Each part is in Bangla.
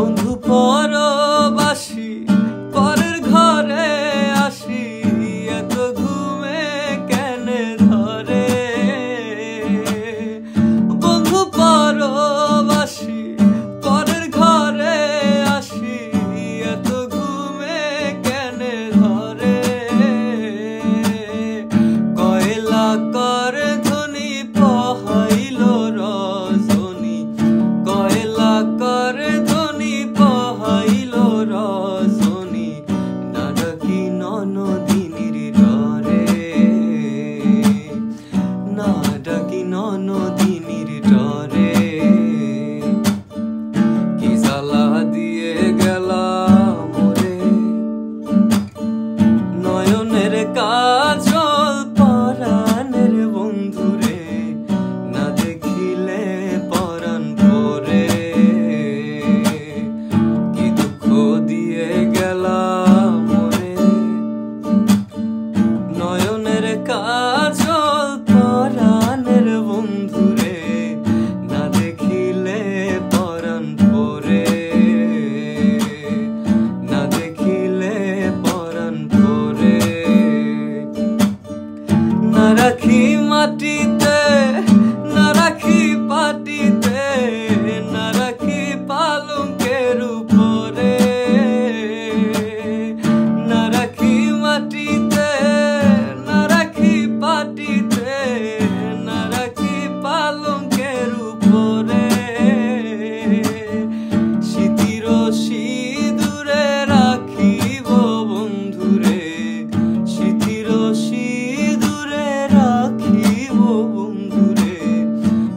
বন্ধু পরবাসী পরের ঘরে আসি এত ঘুমে কেনে ধরে বন্ধু পরবাসী পরের ঘরে আসি এত ঘুমে কেনে ধরে কয়লা কর ধ্বনি পহাইল রজনী কয়লা কর ধ্বনি পহাইল রজনী না ডাকি ননদিনীর ডরে না ডাকি ননদিনীর ডরে কি জ্বালা দিয়ে গেলাম মোরে নয়নের কাজল পরাণের বন্ধুরে না দেখিলে পরাণ ভরে কি দুঃখ দিয়ে গেলাম মোরে নয়নের কাজল পরাণের বন্ধুরে না দেখিলে পরাণ ভরে না দেখিলে পরাণ ভরে না রাখি মাটিতে না রাখি পাটিতে না রাখি পালঙ্কের উপরে না রাখি মাটিতে না রাখি পাটিতে না রাখি পালঙ্কের উপরে স্মৃতির সিঁদুরে রাখিব বন্ধুরে স্মৃতির সিঁদুরে রাখিব বন্ধুরে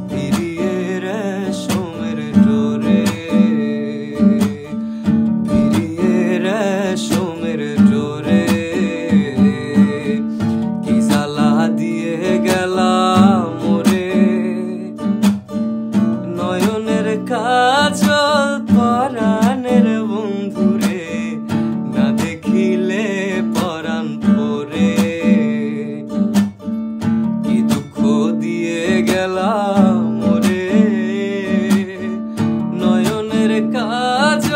ফিরিয়ে রেশমের ডোরে ফিরিয়ে রেশমের ডোরে কি জ্বালা দিয়ে গেলাম মোরে নয়নের কাজল পরাণের বন্ধুরে না দেখিলে পরাণ ভরে কি দুঃখ দিয়ে গেলাম মোরে নয়নের কাজ